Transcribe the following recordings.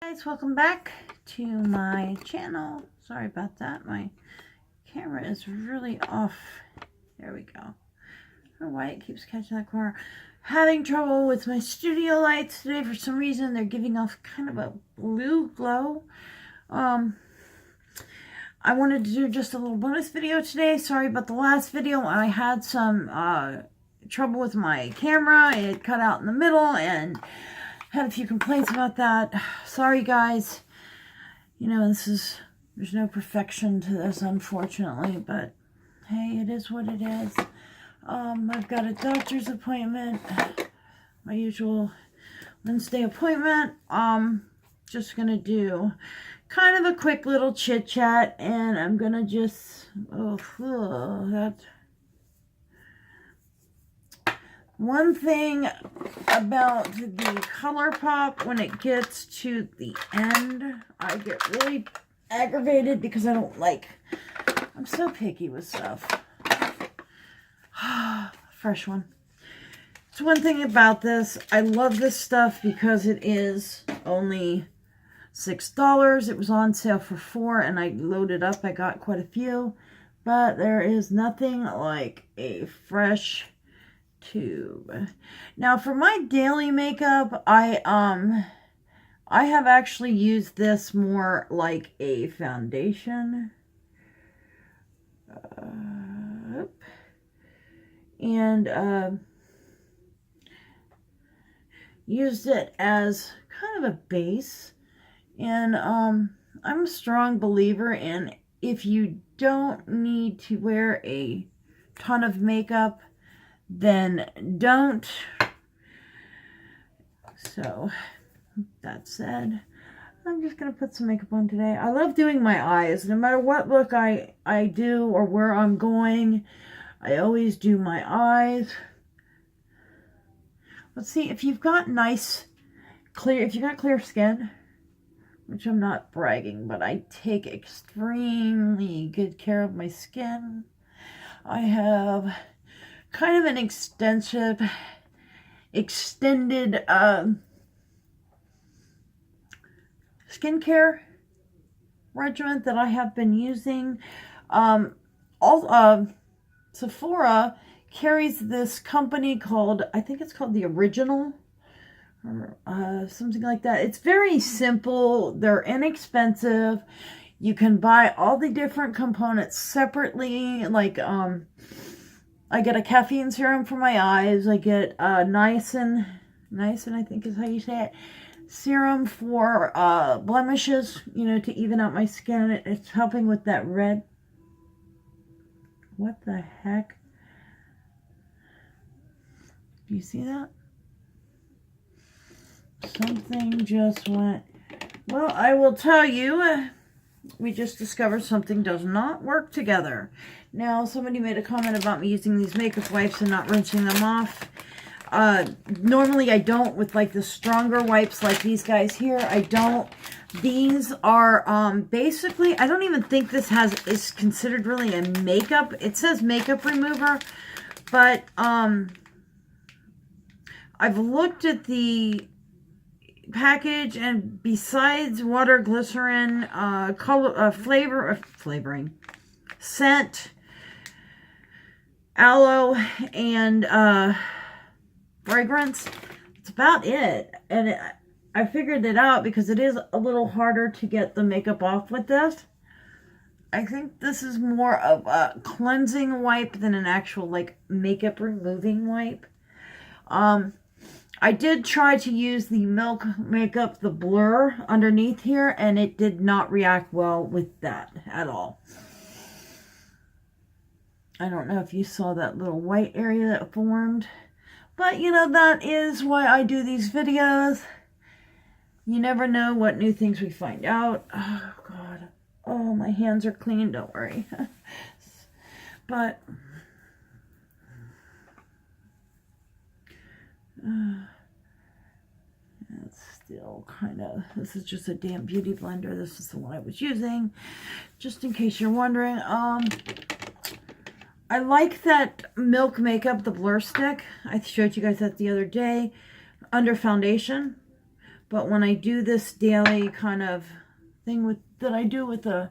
Guys, welcome back to my channel. Sorry about that. My camera is really off. There we go. I don't know why it keeps catching that corner. Having trouble with my studio lights today for some reason. They're giving off kind of a blue glow. I wanted to do just a little bonus video today. Sorry about the last video. I had some trouble with my camera. It cut out in the middle and had a few complaints about that. Sorry guys. You know, there's no perfection to this, unfortunately, but hey, it is what it is. I've got a doctor's appointment, my usual Wednesday appointment. Just gonna do kind of a quick little chit chat, and I'm gonna just one thing about the Colourpop, when it gets to the end, I get really aggravated because I don't like, I'm so picky with stuff. Fresh one. So one thing about this, I love this stuff because it is only $6. It was on sale for $4 and I loaded up. I got quite a few, but there is nothing like a fresh tube. Now for my daily makeup, I have actually used this more like a foundation. And used it as kind of a base. And I'm a strong believer in, if you don't need to wear a ton of makeup, then don't. So that said, I'm just gonna put some makeup on today. I love doing my eyes. No matter what look I do or where I'm going, I always do my eyes. Let's see, if you've got clear skin, which I'm not bragging, but I take extremely good care of my skin. I have kind of an extended skincare regimen that I have been using. Sephora carries this company called, I think it's called The Original, or something like that. It's very simple. They're inexpensive. You can buy all the different components separately. Like, I get a caffeine serum for my eyes. I get niacin, I think is how you say it, serum for blemishes, you know, to even out my skin. It's helping with that red. What the heck? Do you see that? Something just went. Well, I will tell you, we just discovered something does not work together. Now, somebody made a comment about me using these makeup wipes and not rinsing them off. Normally I don't with like the stronger wipes like these guys here. I don't. These are basically, I don't even think this is considered really a makeup. It says makeup remover, but I've looked at the package, and besides water, glycerin, flavoring, scent, aloe, and fragrance, it's about it. And I figured it out because it is a little harder to get the makeup off with this. I think this is more of a cleansing wipe than an actual like makeup removing wipe. I did try to use the milkmakeup, the blur underneath here, and it did not react well with that at all. I don't know if you saw that little white area that formed, but you know, that is why I do these videos. You never know what new things we find out. Oh God. Oh, my hands are clean, don't worry. But it's still kind of, this is just a damp beauty blender. This is the one I was using, just in case you're wondering. I like that Milk Makeup, the blur stick. I showed you guys that the other day, under foundation. But when I do this daily kind of thing that I do with the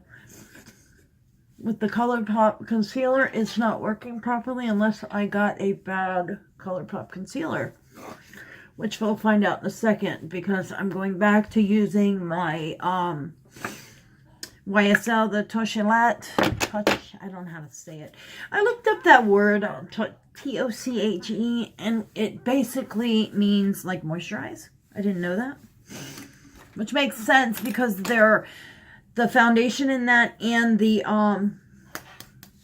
Colourpop concealer, it's not working properly unless I got a bad Colourpop concealer, which we'll find out in a second, because I'm going back to using my YSL, the Tochelat. I don't know how to say it. I looked up that word, T-O-C-H-E, and it basically means like moisturize. I didn't know that, which makes sense because the foundation in that and the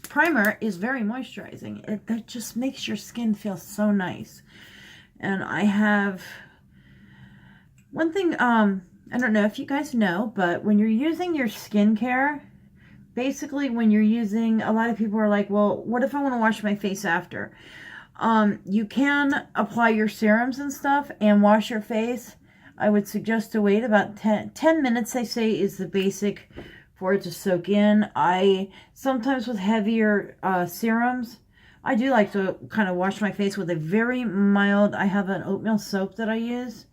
primer is very moisturizing. That just makes your skin feel so nice. And I have one thing, I don't know if you guys know, but when you're using your skincare, basically when you're using, a lot of people are like, well, what if I want to wash my face after? You can apply your serums and stuff and wash your face. I would suggest to wait about 10 minutes, they say, is the basic for it to soak in. Sometimes with heavier serums, I do like to kind of wash my face with a very mild, I have an oatmeal soap that I use.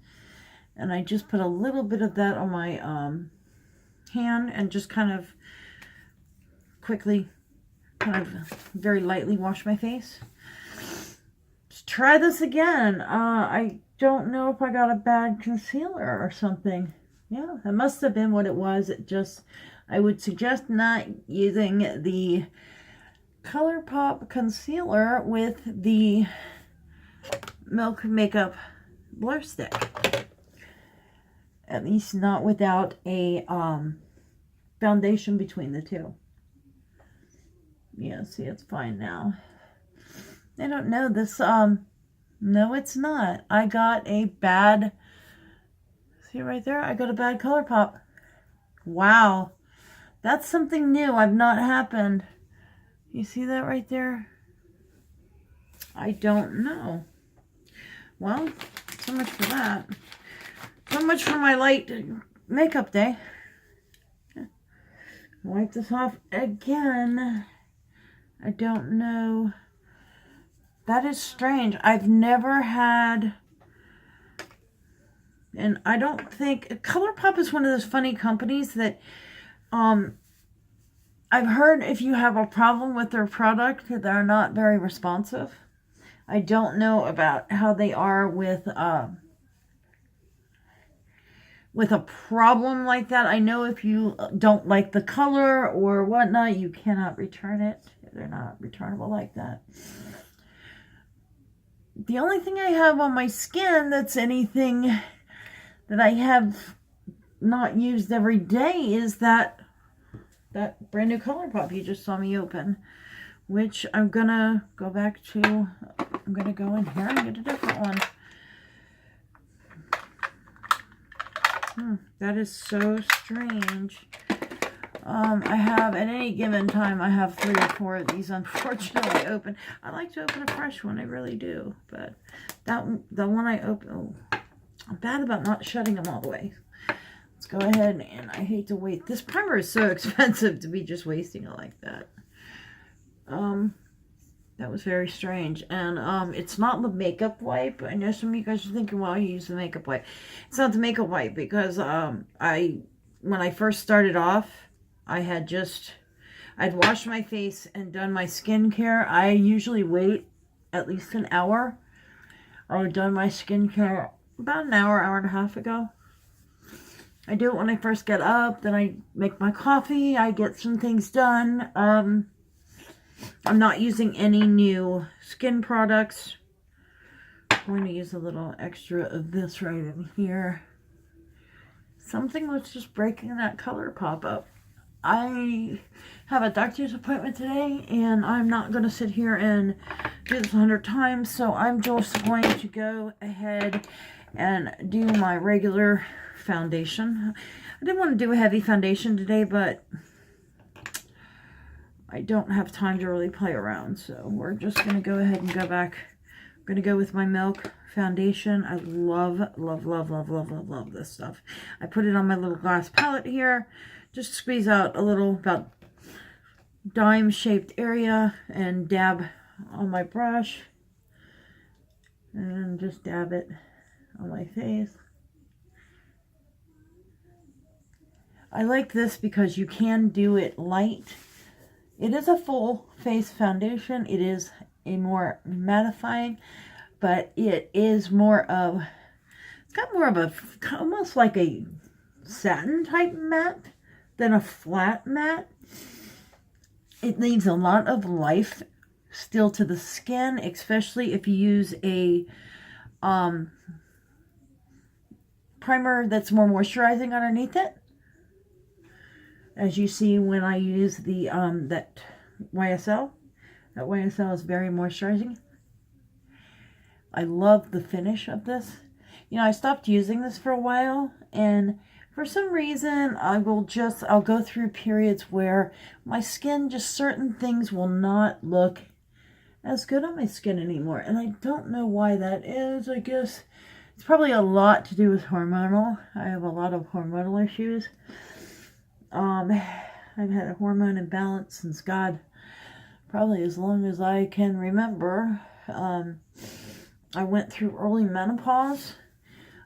And I just put a little bit of that on my hand and just kind of quickly, very lightly wash my face. Let's try this again. I don't know if I got a bad concealer or something. Yeah, that must have been what it was. I would suggest not using the Colourpop concealer with the Milk Makeup Blur Stick. At least not without a foundation between the two. Yeah, see, it's fine now. I don't know this. No, it's not. I got a bad, see right there? I got a bad Colourpop. Wow. That's something new. I've not happened. You see that right there? I don't know. Well, so much for that. So much for my light makeup day. Wipe this off again. I don't know. That is strange. I've never had, and I don't think, Colourpop is one of those funny companies that I've heard if you have a problem with their product, they're not very responsive. I don't know about how they are with a problem like that. I know if you don't like the color or whatnot, you cannot return it. They're not returnable like that. The only thing I have on my skin that's anything that I have not used every day is that brand new Colourpop you just saw me open, which I'm gonna go back to. I'm gonna go in here and get a different one. That is so strange. I have, at any given time, I have 3 or 4 of these, unfortunately, open. I like to open a fresh one, I really do. But the one I open, oh, I'm bad about not shutting them all the way. Let's go ahead, and I hate to wait. This primer is so expensive to be just wasting it like that. That was very strange. And it's not the makeup wipe. I know some of you guys are thinking, well, you use the makeup wipe. It's not the makeup wipe because when I first started off, I'd washed my face and done my skincare. I usually wait at least an hour. I had done my skincare about an hour, hour and a half ago. I do it when I first get up, then I make my coffee, I get some things done. I'm not using any new skin products. I'm going to use a little extra of this right in here. Something was just breaking that Colourpop up. I have a doctor's appointment today, and I'm not going to sit here and do this 100 times, so I'm just going to go ahead and do my regular foundation. I didn't want to do a heavy foundation today, but I don't have time to really play around, so we're just going to go ahead and go back. I'm going to go with my Milk foundation. I love, love, love, love, love, love, love this stuff. I put it on my little glass palette here. Just squeeze out a little, about dime-shaped area, and dab on my brush. And just dab it on my face. I like this because you can do it light. It is a full face foundation. It is a more mattifying, but it is more of, it's got more of a, almost like a satin type matte than a flat matte. It leaves a lot of life still to the skin, especially if you use a primer that's more moisturizing underneath it. As you see when I use the that YSL. That YSL is very moisturizing. I love the finish of this. You know, I stopped using this for a while, and for some reason I'll go through periods where my skin, just certain things will not look as good on my skin anymore, and I don't know why that is. I guess it's probably a lot to do with hormonal. I have a lot of hormonal issues. I've had a hormone imbalance since, God, probably as long as I can remember. I went through early menopause.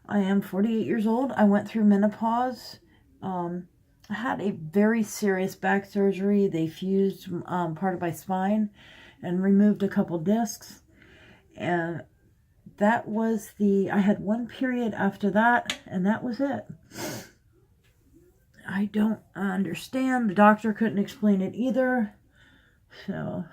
I am 48 years old. I went through menopause. I had a very serious back surgery. They fused part of my spine and removed a couple discs. And that was I had one period after that, and that was it. I don't understand. The doctor couldn't explain it either. So,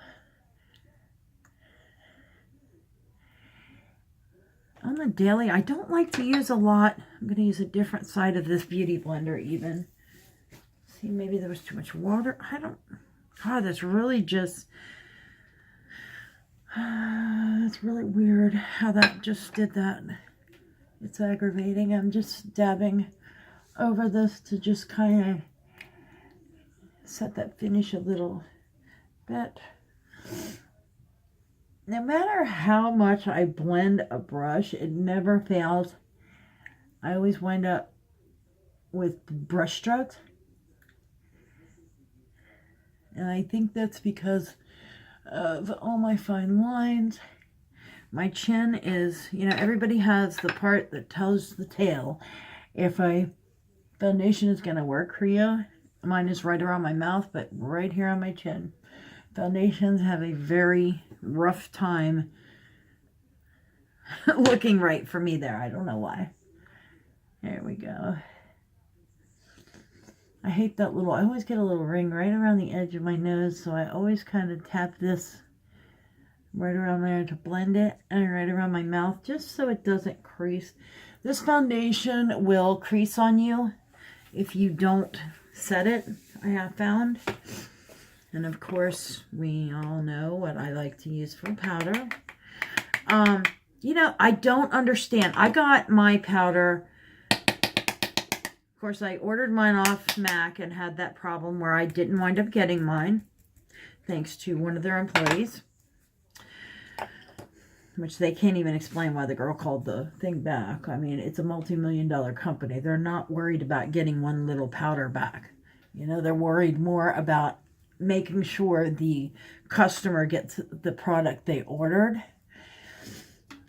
on the daily, I don't like to use a lot. I'm going to use a different side of this beauty blender even. See, maybe there was too much water. God, that's really just, it's really weird how that just did that. It's aggravating. I'm just dabbing over this to just kind of set that finish a little bit. No matter how much I blend a brush, it never fails. I always wind up with brush strokes. And I think that's because of all my fine lines. My chin is, you know, everybody has the part that tells the tale. If a foundation is going to work for you, mine is right around my mouth, but right here on my chin. Foundations have a very rough time looking right for me there. I don't know why. There we go. I hate that little, I always get a little ring right around the edge of my nose, so I always kind of tap this right around there to blend it, and right around my mouth, just so it doesn't crease. This foundation will crease on you if you don't set it, I have found. And of course, we all know what I like to use for powder. You know, I don't understand. I got my powder, of course, I ordered mine off MAC and had that problem where I didn't wind up getting mine, thanks to one of their employees, which they can't even explain why the girl called the thing back. I mean, it's a multi-million-dollar company. They're not worried about getting one little powder back. You know, they're worried more about making sure the customer gets the product they ordered.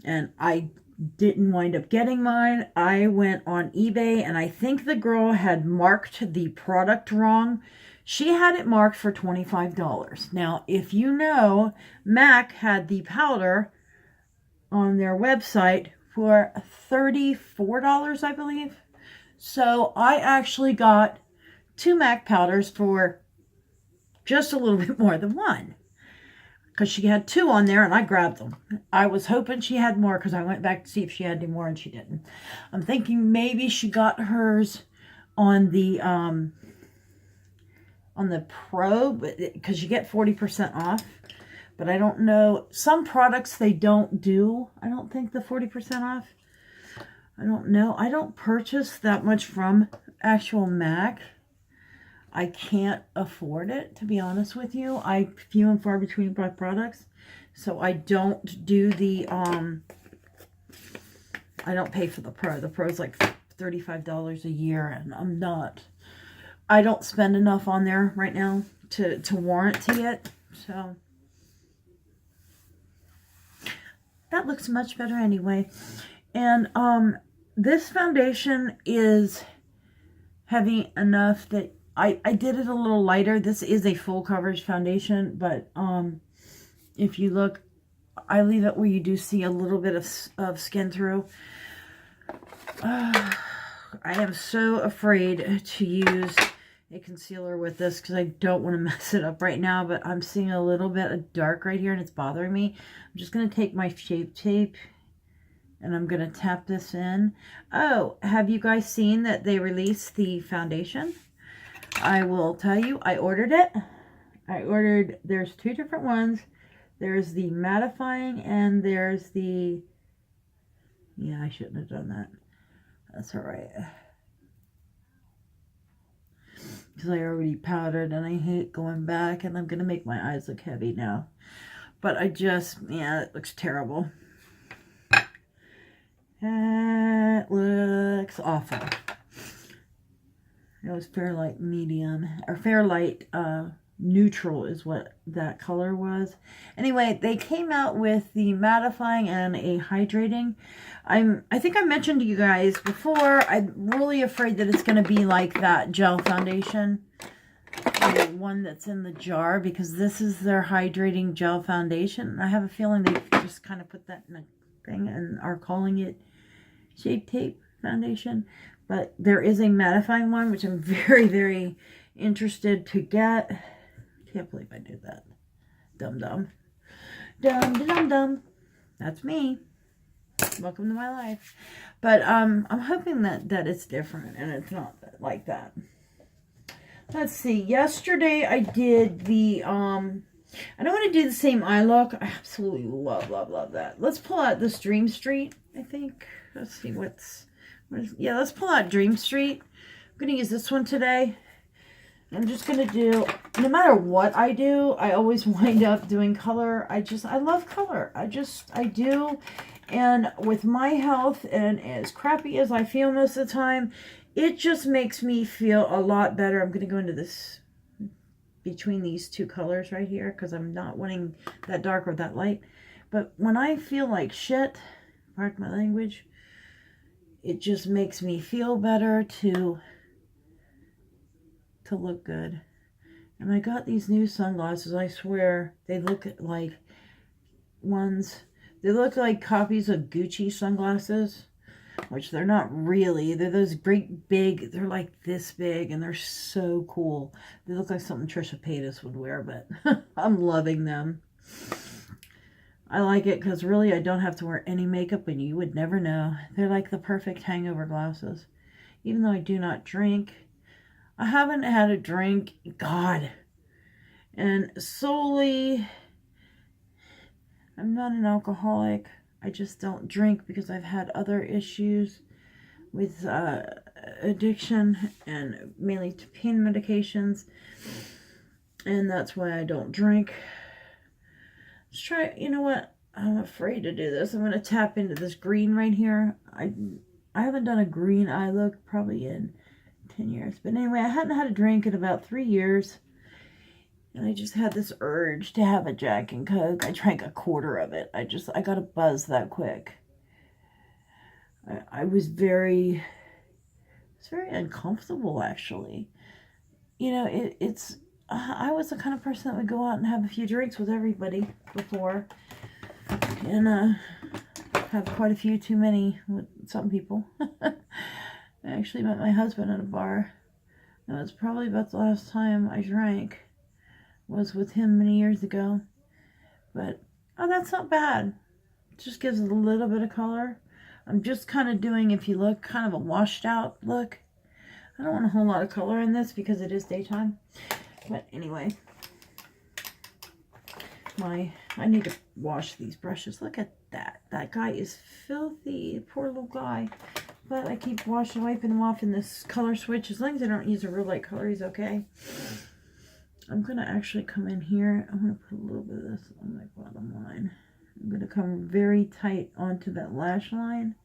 And I didn't wind up getting mine. I went on eBay, and I think the girl had marked the product wrong. She had it marked for $25. Now, if you know, MAC had the powder on their website for $34, I believe. So I actually got 2 MAC powders for just a little bit more than one, because she had 2 on there and I grabbed them. I was hoping she had more, because I went back to see if she had any more and she didn't. I'm thinking maybe she got hers on the Pro, because you get 40% off. But I don't know. Some products they don't do, I don't think, the 40% off. I don't know. I don't purchase that much from actual MAC. I can't afford it, to be honest with you. I few and far between my products. So I don't do the, I don't pay for the Pro. The Pro is like $35 a year, and I don't spend enough on there right now to warranty it. So that looks much better anyway. And this foundation heavy enough that I did it a little lighter. This is a full coverage foundation, but if you look, I leave it where you do see a little bit of skin through. I am so afraid to use a concealer with this because I don't want to mess it up right now, but I'm seeing a little bit of dark right here and it's bothering me. I'm just going to take my Shape Tape and I'm going to tap this in. Oh, have you guys seen that they released the foundation? I will tell you, I ordered it. There's two different ones. There's the mattifying and there's the, yeah, I shouldn't have done that. That's all right. Because I already powdered and I hate going back and I'm going to make my eyes look heavy now. But yeah, it looks terrible. That looks awful. It was Fairlight Medium, or Fairlight Neutral is what that color was. Anyway, they came out with the mattifying and a hydrating. I think I mentioned to you guys before, I'm really afraid that it's going to be like that gel foundation, the one that's in the jar, because this is their hydrating gel foundation. I have a feeling they just kind of put that in a thing and are calling it Shape Tape foundation. But there is a mattifying one, which I'm very, very interested to get. I can't believe I did that. Dum dum. Dum dum dum. That's me. Welcome to my life. But I'm hoping that it's different and it's not like that. Let's see. Yesterday I did the I don't want to do the same eye look. I absolutely love that. Let's pull out this Dream Street, I think. Let's see yeah, let's pull out Dream Street. I'm going to use this one today. I'm just going to do, no matter what I do, I always wind up doing color. I love color. I do. And with my health and as crappy as I feel most of the time, it just makes me feel a lot better. I'm going to go into this, between these two colors right here, because I'm not wanting that dark or that light. But when I feel like shit, pardon my language, it just makes me feel better to look good. And I got these new sunglasses. I swear they look like they look like copies of Gucci sunglasses, which they're not really. They're those great big, they're like this big and they're so cool. They look like something Trisha Paytas would wear, but I'm loving them. I like it because really I don't have to wear any makeup and you would never know. They're like the perfect hangover glasses. Even though I do not drink. I haven't had a drink, God. And solely, I'm not an alcoholic. I just don't drink because I've had other issues with addiction and mainly to pain medications. And that's why I don't drink. Let's try, you know what? I'm afraid to do this. I'm going to tap into this green right here. I haven't done a green eye look probably in 10 years. But anyway, I hadn't had a drink in about 3 years. And I just had this urge to have a Jack and Coke. I drank a quarter of it. I got a buzz that quick. I was very uncomfortable, actually. You know, I was the kind of person that would go out and have a few drinks with everybody before. And have quite a few too many with some people. I actually met my husband at a bar. That was probably about the last time I drank. Was with him many years ago. But, oh, that's not bad. It just gives it a little bit of color. I'm just kind of doing, if you look, kind of a washed out look. I don't want a whole lot of color in this because it is daytime. But anyway, I need to wash these brushes. Look at that. That guy is filthy. Poor little guy. But I keep wiping him off in this color switch. As long as I don't use a real light color, he's okay. I'm going to actually come in here. I'm going to put a little bit of this on my bottom line. I'm going to come very tight onto that lash line.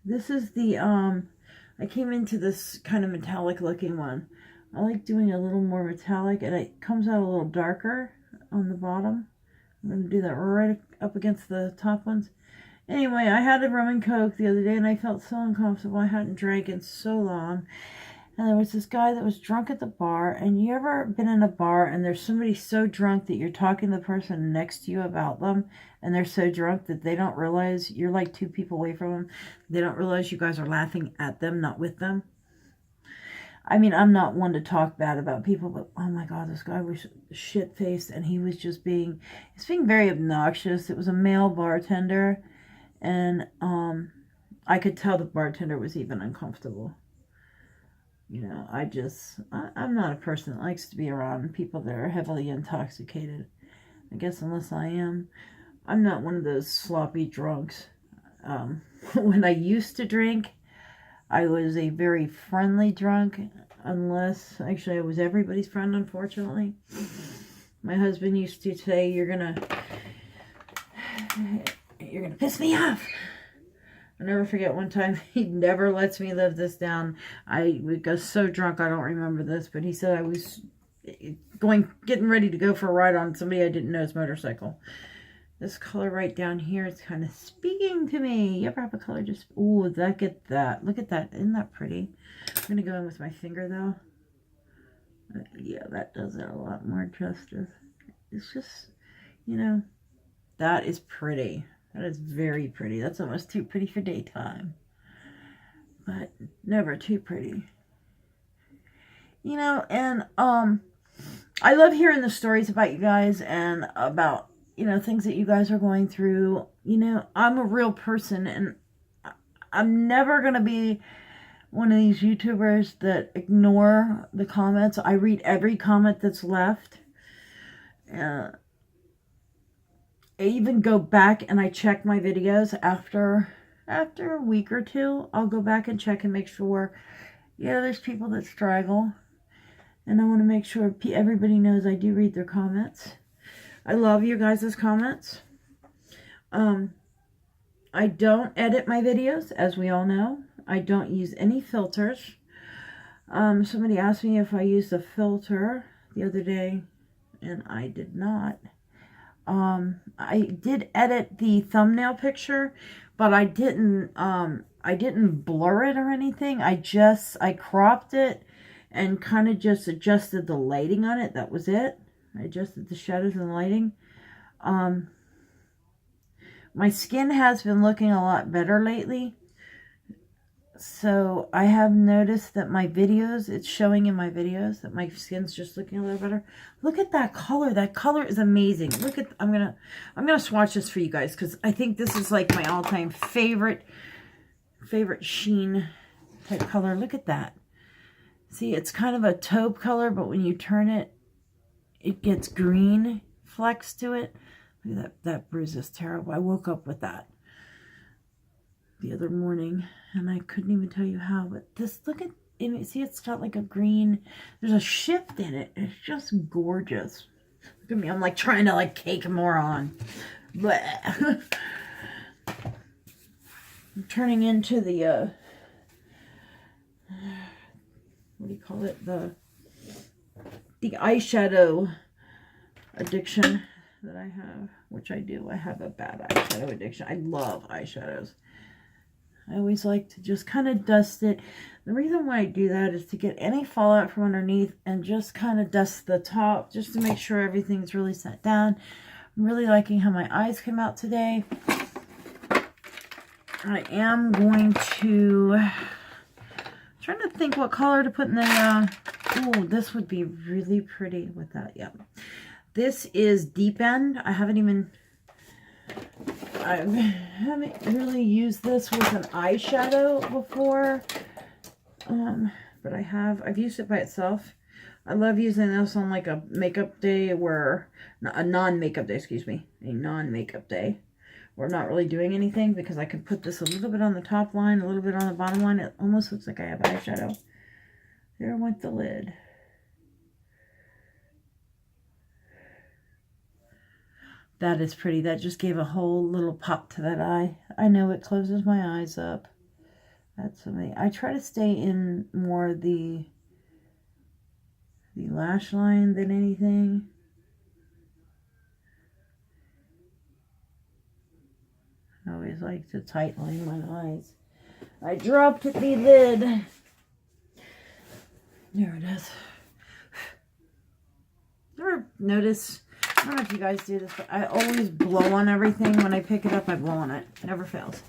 This is the, I came into this kind of metallic looking one. I like doing a little more metallic and it comes out a little darker on the bottom. I'm going to do that right up against the top ones. Anyway, I had a rum and coke the other day, and I felt so uncomfortable. I hadn't drank in so long. And there was this guy that was drunk at the bar. And you ever been in a bar and there's somebody so drunk that you're talking to the person next to you about them, and they're so drunk that they don't realize you're like 2 people away from them. They don't realize you guys are laughing at them, not with them. I mean, I'm not one to talk bad about people, but oh my God, this guy was shit-faced, and he was just being very obnoxious. It was a male bartender, and I could tell the bartender was even uncomfortable. You know, I'm not a person that likes to be around people that are heavily intoxicated. I guess unless I am. I'm not one of those sloppy drunks. When I used to drink, I was a very friendly drunk, unless, actually I was everybody's friend, unfortunately. My husband used to say, you're gonna piss me off. I'll never forget one time, he never lets me live this down. I would go so drunk, I don't remember this, but he said I was getting ready to go for a ride on somebody I didn't know's motorcycle. This color right down here is kind of speaking to me. You ever have a color just... Ooh, look at that. Look at that. Isn't that pretty? I'm going to go in with my finger, though. Yeah, that does it a lot more justice. It's just, you know, that is pretty. That is very pretty. That's almost too pretty for daytime. But never too pretty. You know, and I love hearing the stories about you guys and about, you know, things that you guys are going through. You know, I'm a real person, and I'm never going to be one of these YouTubers that ignore the comments. I read every comment that's left. I even go back and I check my videos after a week or two. I'll go back and check and make sure, yeah, there's people that struggle. And I want to make sure everybody knows I do read their comments. I love you guys' comments. I don't edit my videos, as we all know. I don't use any filters. Somebody asked me if I used a filter the other day, and I did not. I did edit the thumbnail picture, but I didn't blur it or anything. I cropped it and kind of just adjusted the lighting on it. That was it. I adjusted the shadows and the lighting. My skin has been looking a lot better lately. So I have noticed that my videos, it's showing in my videos that my skin's just looking a little better. Look at that color. That color is amazing. Look at, I'm gonna swatch this for you guys, because I think this is like my all-time favorite sheen type color. Look at that. See, it's kind of a taupe color, but when you turn it, it gets green flecks to it. Look at that. That bruise is terrible. I woke up with that the other morning, and I couldn't even tell you how, but this, look at it. See, it's got like a green, there's a shift in it. It's just gorgeous. Look at me, I'm like trying to like cake more on. But I'm turning into the what do you call it, the eyeshadow addiction that I have, which I do. I have a bad eyeshadow addiction. I love eyeshadows. I always like to just kind of dust it. The reason why I do that is to get any fallout from underneath and just kind of dust the top, just to make sure everything's really set down. I'm really liking how my eyes came out today. I am going to, trying to think what color to put in the, oh, this would be really pretty with that. Yep. This is Deep End. I haven't really used this with an eyeshadow before, but I've used it by itself. I love using this on like a makeup day a non-makeup day, excuse me, a non-makeup day. We're not really doing anything, because I can put this a little bit on the top line, a little bit on the bottom line. It almost looks like I have eyeshadow. There went the lid. That is pretty. That just gave a whole little pop to that eye. I know it closes my eyes up. That's amazing. I try to stay in more the lash line than anything. I always like to tightline my eyes. I dropped the lid. There it is. Ever notice, I don't know if you guys do this, but I always blow on everything. When I pick it up, I blow on it. It never fails.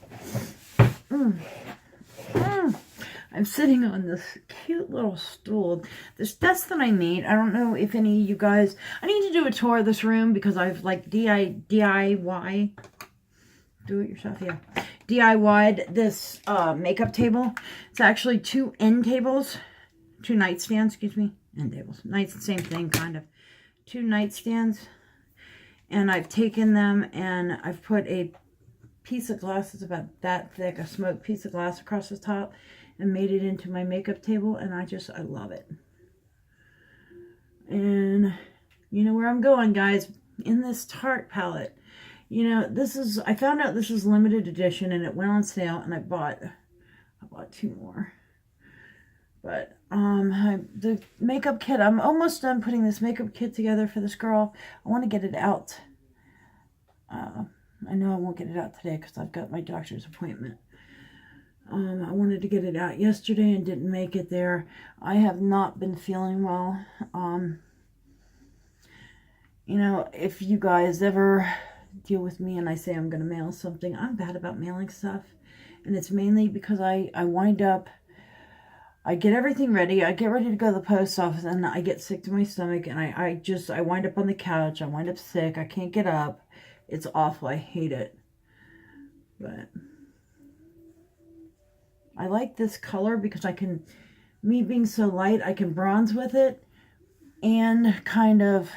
I'm sitting on this cute little stool. This desk that I made, I don't know if any of you guys, I need to do a tour of this room because I've like DIY, do it yourself, yeah. DIY'd this makeup table. It's actually two end tables, two nightstands, excuse me, end tables. Same thing, kind of. Two nightstands. And I've taken them and I've put a piece of glass that's about that thick, a smoked piece of glass across the top, and made it into my makeup table, and I love it. And you know where I'm going, guys, in this Tarte palette. You know, I found out this is limited edition, and it went on sale, and I bought 2 more. But the makeup kit, I'm almost done putting this makeup kit together for this girl. I want to get it out. I know I won't get it out today because I've got my doctor's appointment. I wanted to get it out yesterday and didn't make it there. I have not been feeling well. You know, if you guys ever deal with me and I say I'm going to mail something, I'm bad about mailing stuff. And it's mainly because I wind up, I get everything ready. I get ready to go to the post office and I get sick to my stomach. And I wind up on the couch. I wind up sick. I can't get up. It's awful. I hate it. But I like this color because me being so light, I can bronze with it. And kind of,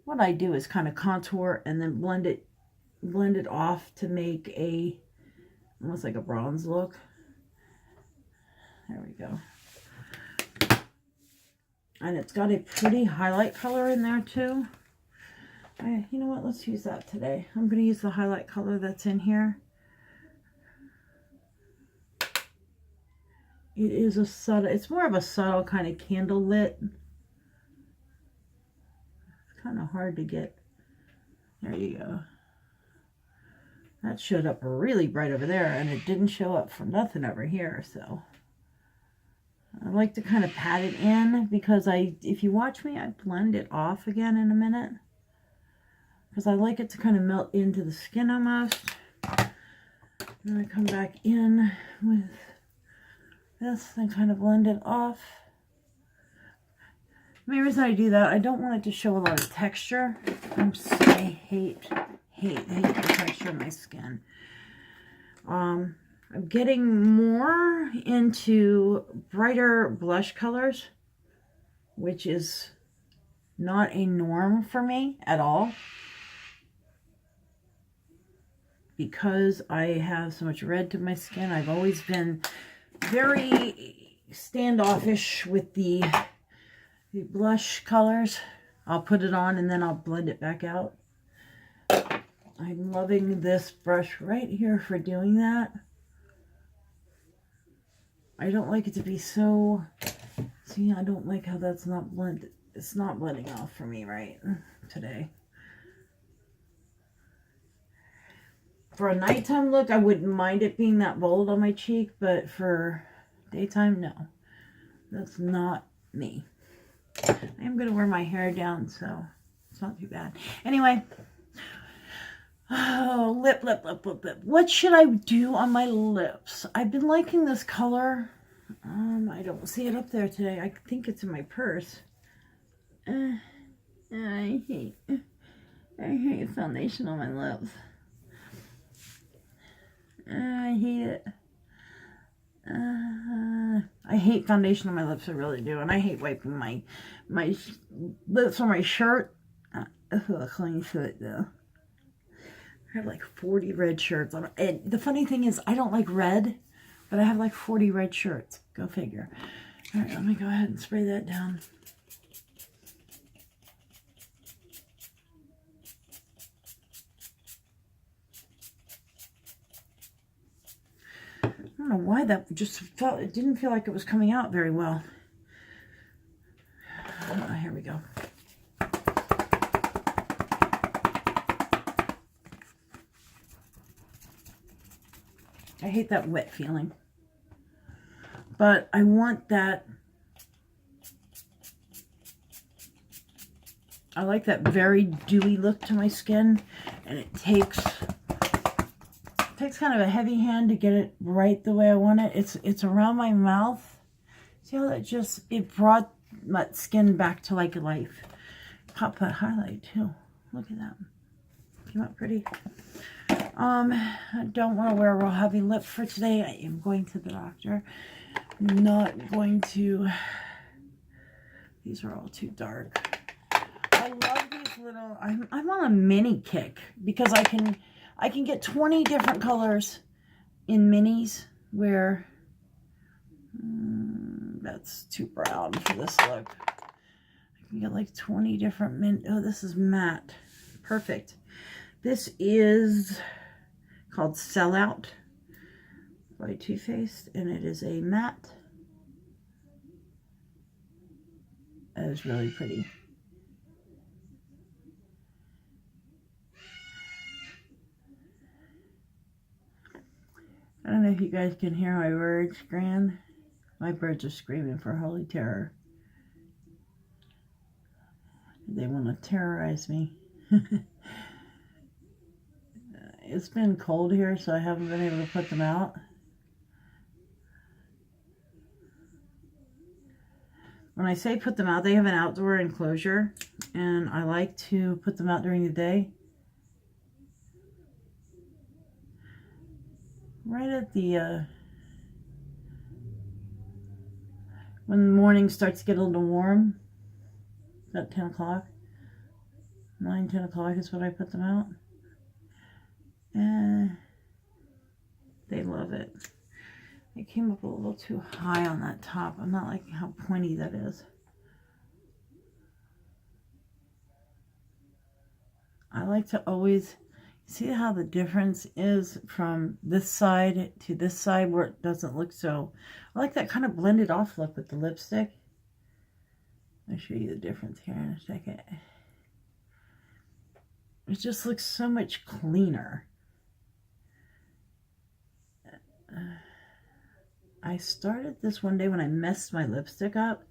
what I do is kind of contour and then blend it off to make almost like a bronze look. There we go. And it's got a pretty highlight color in there too. You know what? Let's use that today. I'm going to use the highlight color that's in here. It is a subtle, it's more of a subtle kind of candle lit. It's kind of hard to get. There you go. That showed up really bright over there, and it didn't show up for nothing over here, so. I like to kind of pat it in because if you watch me, I blend it off again in a minute. Because I like it to kind of melt into the skin almost. Then I come back in with this and kind of blend it off. The main reason I do that, I don't want it to show a lot of texture. I hate the texture of my skin. I'm getting more into brighter blush colors, which is not a norm for me at all. Because I have so much red to my skin, I've always been very standoffish with the blush colors. I'll put it on and then I'll blend it back out. I'm loving this brush right here for doing that. I don't like it to be so, see, I don't like how that's not blended. It's not blending off for me right today. For a nighttime look, I wouldn't mind it being that bold on my cheek, but for daytime, no. That's not me. I am going to wear my hair down, so it's not too bad. Anyway, oh, lip. What should I do on my lips? I've been liking this color. I don't see it up there today. I think it's in my purse. I hate foundation on my lips. I hate it. I hate foundation on my lips, I really do. And I hate wiping my lips on my shirt. Clean foot, though. I have like 40 red shirts on. And the funny thing is, I don't like red, but I have like 40 red shirts. Go figure. All right, let me go ahead and spray that down. I don't know why that just felt, it didn't feel like it was coming out very well. Here we go. I hate that wet feeling. But I want that. I like that very dewy look to my skin. And it takes kind of a heavy hand to get it right the way I want it. It's around my mouth. See how that it brought my skin back to like life. Pop that highlight too. Look at that. Came out pretty. I don't want to wear a real heavy lip for today. I am going to the doctor. Not going to. These are all too dark. I love these little. I'm on a mini kick because I can get 20 different colors in minis where that's too brown for this look. I can get like 20 different oh, this is matte. Perfect. This is called Sellout by Too Faced, and it is a matte. That is really pretty. I don't know if you guys can hear my birds, Gran. My birds are screaming for holy terror. They want to terrorize me. It's been cold here, so I haven't been able to put them out. When I say put them out, they have an outdoor enclosure, and I like to put them out during the day. Right at the, when the morning starts to get a little warm, about 10 o'clock, 9, 10 o'clock is when I put them out. And they love it. It came up a little too high on that top. I'm not liking how pointy that is. I like to always see how the difference is from this side to this side where it doesn't look so. I like that kind of blended off look with the lipstick. I'll show you the difference here in a second. It just looks so much cleaner. I started this one day when I messed my lipstick up,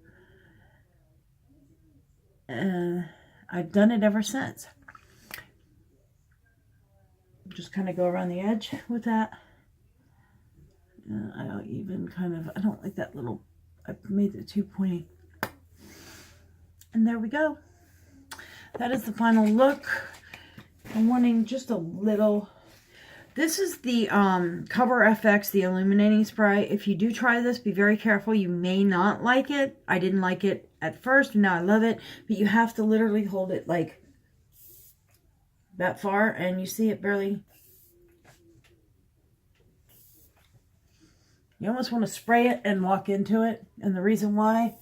and I've done it ever since. Just kind of go around the edge with that. I'll even kind of, I don't like that little, I made it too pointy. And there we go. That is the final look. I'm wanting just a little. This is the Cover FX, the illuminating spray. If you do try this, be very careful. You may not like it. I didn't like it at first, and now I love it. But you have to literally hold it like that far, and you see it barely. You almost want to spray it and walk into it. And the reason why,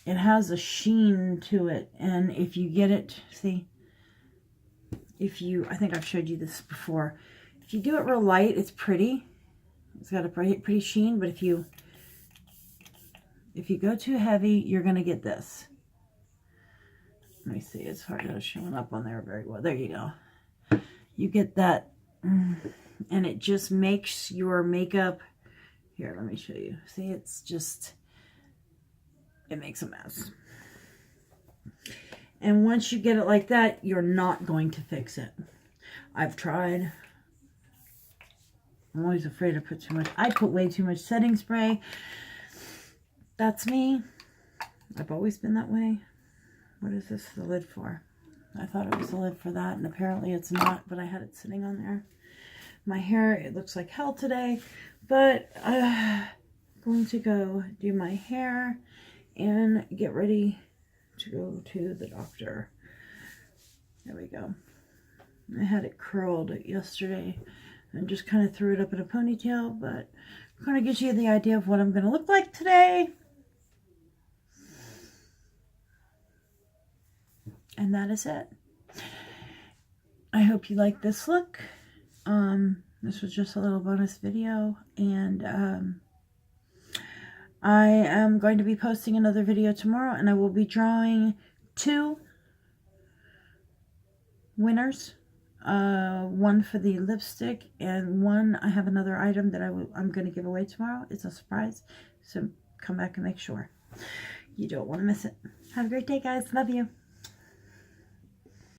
it has a sheen to it. And if you get it, see, I think I've showed you this before. If you do it real light, it's pretty. It's got a pretty sheen, but if you go too heavy, you're going to get this. Let me see, it's hard to showing up on there very well. There you go. You get that, and it just makes your makeup, here, let me show you. See, it's just, it makes a mess. And once you get it like that, you're not going to fix it. I've tried. I'm always afraid to put too much. I put way too much setting spray. That's me. I've always been that way. What is this the lid for? I thought it was the lid for that, and apparently it's not, but I had it sitting on there. My hair, it looks like hell today, but I'm going to go do my hair and get ready to go to the doctor. There we go. I had it curled yesterday and just kind of threw it up in a ponytail, but kind of gives you the idea of what I'm going to look like today. And that is it. I hope you like this look. This was just a little bonus video, and I am going to be posting another video tomorrow, and I will be drawing 2 winners one for the lipstick, and one, I have another item that I'm going to give away tomorrow. It's a surprise, so come back and make sure. You don't want to miss it. Have a great day, guys. Love you.